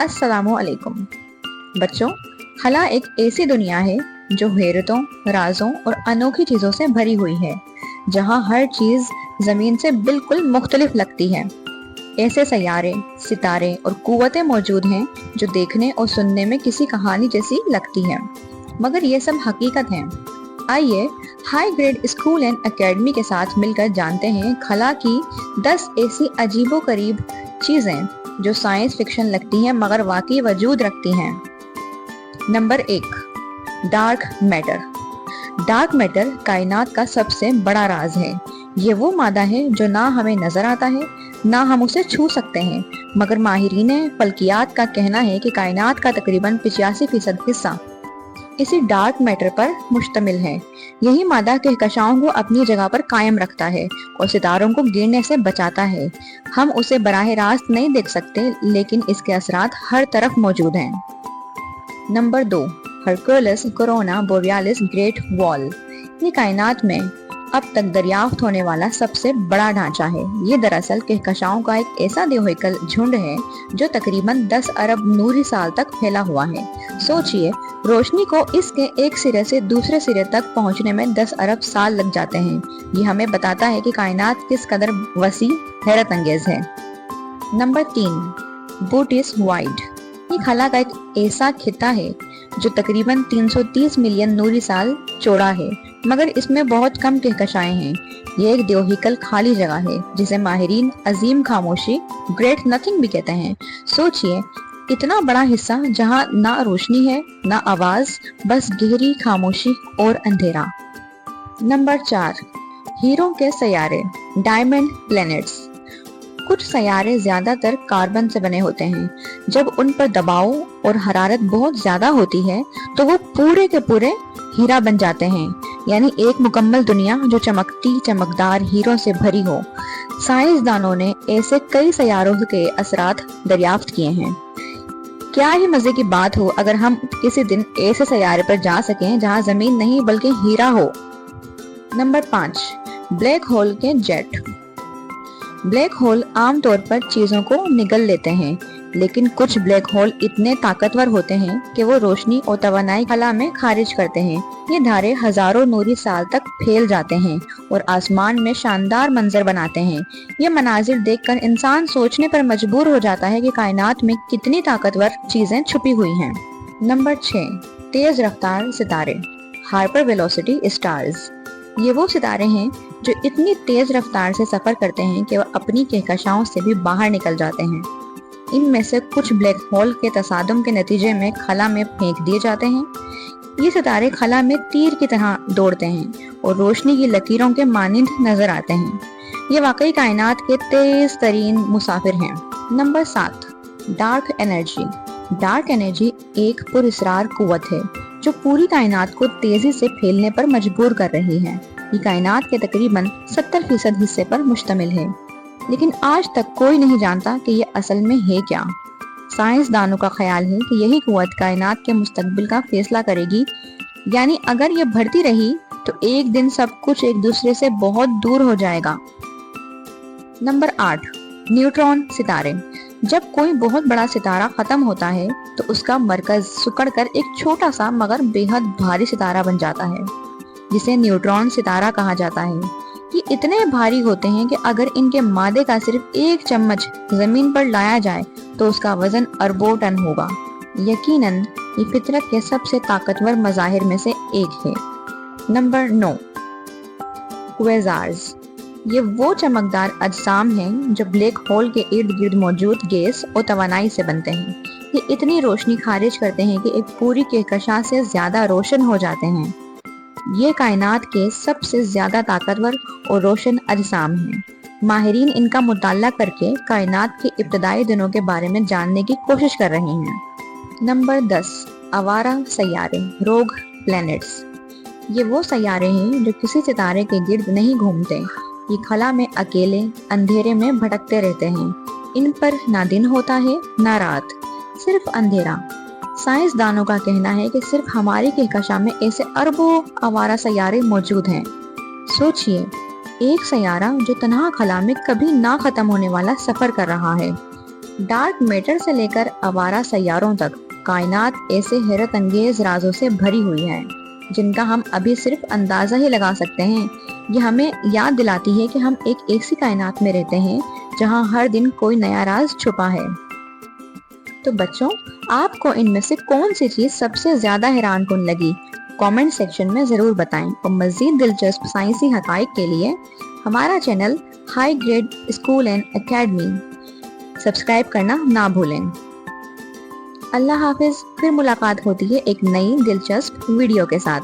अस्सलामु अलैकुम बच्चों। खला एक ऐसी दुनिया है जो हैरतों, राजों और अनोखी चीजों से भरी हुई है, जहाँ हर चीज जमीन से बिल्कुल मुख्तलिफ लगती है। ऐसे सैयारे, सितारे और कुव्वतें मौजूद हैं जो देखने और सुनने में किसी कहानी जैसी लगती हैं, मगर ये सब हकीकत हैं। आइए high grade school and academy के साथ मिलकर जानते हैं खला की 10 ऐसी अजीबोगरीब चीजें जो साइंस फिक्शन लगती हैं मगर वाकई वजूद रखती हैं। Number 1, dark matter. Dark matter कायनात का सबसे बड़ा राज है। ये वो मादा है जो ना हमें नजर आता है, ना हम उसे छू सकते हैं, मगर माहिरीन फल्कियात का कहना है कि कायनात का तकरीबन 85% हिस्सा इसी डार्क मैटर पर मुश्तमिल है। यही मादा कहकशाओं को अपनी जगह पर कायम रखता है और सितारों को गिरने से बचाता है। हम उसे बराह रास्त नहीं देख सकते, लेकिन इसके असरात हर तरफ मौजूद हैं। Number 2, Hercules corona borealis great wall. ये कायनात में अब तक दरियाफ्त होने वाला सबसे बड़ा ढांचा है। ये दरअसल कहकशाओं का एक ऐसा देवहिकल झुंड है जो तकरीबन 10 अरब नूरी साल तक फैला हुआ है। सोचिए, रोशनी को इसके एक सिरे से दूसरे सिरे तक पहुंचने में 10 अरब साल लग जाते हैं। ये हमें बताता है कि कायनात किस कदर वसी हैरत अंगेज है। Number 3, Bootes void. ये खला का एक ऐसा खिता है जो तकरीबन 330 मिलियन नूरी साल चौड़ा है, मगर इसमें बहुत कम कहकशाएं हैं। ये एक देवहिकल खाली जगह है जिसे माहिरीन अजीम खामोशी ग्रेट नथिंग भी कहते हैं। सोचिए, इतना बड़ा हिस्सा जहां ना रोशनी है ना आवाज, बस गहरी खामोशी और अंधेरा। नंबर 4, हीरो के सैयारे डायमंड प्लैनेट्स। कुछ सैयारे ज्यादातर कार्बन से बने होते हैं। जब उन पर दबाव और हरारत बहुत ज्यादा होती है तो वो पूरे के पूरे हीरा बन जाते हैं, यानी एक मुकम्मल दुनिया जो चमकती चमकदार हीरों से भरी हो। साइंसदानों ने ऐसे कई सैयारों के असरात दरियाफ्त किए हैं। क्या ही मजे की बात हो अगर हम किसी दिन ऐसे सैयारे पर जा सकें जहां जमीन नहीं बल्कि हीरा हो। नंबर 5, ब्लैक होल के जेट। ब्लैक होल आमतौर पर चीजों को निगल लेते हैं, लेकिन कुछ ब्लैक होल इतने ताकतवर होते हैं कि वो रोशनी और तवानाई खला में खारिज करते हैं। ये धारे हजारों नूरी साल तक फैल जाते हैं और आसमान में शानदार मंजर बनाते हैं। ये मनाजिर देखकर इंसान सोचने पर मजबूर हो जाता है कि कायनात में कितनी ताकतवर चीजें छुपी हुई हैं। नंबर 6, तेज रफ्तार सितारे हाइपर वेलोसिटी स्टार्स। ये वो सितारे हैं जो इतनी तेज रफ्तार से सफर करते हैं कि वह अपनी कहकशाओं से भी बाहर निकल जाते हैं। इनमें से कुछ ब्लैक होल के तसादुम के नतीजे में खला में फेंक दिए जाते हैं। ये सितारे खला में तीर की तरह दौड़ते हैं और रोशनी की लकीरों के मानिंद नजर आते हैं। ये वाकई कायनात के तेज तरीन मुसाफिर हैं। Number 7, dark energy. Dark energy एक पुरअसरार कुव्वत है जो पूरी कायनात को तेजी से फैलने पर मजबूर कर रही है। ये कायनात के तकरीबन 70% हिस्से पर मुश्तमिल है, लेकिन आज तक कोई नहीं जानता कि ये असल में है क्या। साइंसदानों का ख्याल है कि यही कुव्वत कायनात के मुस्तकबिल का फैसला करेगी, यानी अगर ये बढ़ती रही तो एक दिन सब कुछ एक दूसरे से बहुत दूर हो जाएगा। नंबर 8, न्यूट्रॉन सितारे। जब कोई बहुत बड़ा सितारा खत्म होता है तो उसका मरकज सिकुड़कर एक छोटा सा मगर बेहद भारी सितारा बन जाता है, जिसे न्यूट्रॉन सितारा कहा जाता है। ये इतने भारी होते हैं कि अगर इनके मादे का सिर्फ एक चम्मच जमीन पर लाया जाए तो उसका वजन अरबों टन होगा। यकीनन ये फितरत के सबसे ताकतवर मज़ाहिर में से एक है। नंबर 9, क्वेज़ार्स। ये वो चमकदार अजसाम हैं जो ब्लैक होल के इर्द गिर्द मौजूद गैस और तवानाई से बनते हैं। ये इतनी रोशनी खारिज करते हैं कि एक पूरी कहकशा से ज्यादा रोशन हो जाते हैं। ये कायनात के सबसे ज्यादा ताकतवर और रोशन अजसाम हैं। माहिरीन इनका मुताला करके कायनात के इब्तदाई दिनों के बारे में जानने की कोशिश कर रहे हैं। नंबर 10, आवारा सैयारे रोग प्लैनेट्स। ये वो सैयारे हैं जो किसी सितारे के गिर्द नहीं घूमते। ये खला में अकेले अंधेरे में भटकते रहते हैं। इन पर ना दिन होता है ना रात, सिर्फ अंधेरा। साइंसदानों का कहना है कि सिर्फ हमारी कहकशा में ऐसे अरबों आवारा सैयारे मौजूद हैं। सोचिए, एक सैयारा जो तन्हा खला में कभी ना खत्म होने वाला सफर कर रहा है। ڈارک میٹر سے لے کر آوارہ سیاروں تک کائنات ایسے حیرت انگیز رازوں سے بھری ہوئی ہے جن کا ہم ابھی صرف اندازہ ہی لگا سکتے ہیں۔ یہ ہمیں یاد دلاتی ہے کہ ہم ایک ایسی کائنات میں رہتے ہیں جہاں ہر دن کوئی نیا راز چھپا ہے۔ تو بچوں، آپ کو ان میں سے کون سی چیز سب سے زیادہ حیران کن لگی؟ کامنٹ سیکشن میں ضرور بتائیں، اور مزید دلچسپ سائنسی حقائق کے لیے ہمارا channel high grade school and academy subscribe کرنا نہ بھولیں۔ اللہ حافظ، پھر ملاقات ہوتی ہے ایک نئی دلچسپ ویڈیو کے ساتھ۔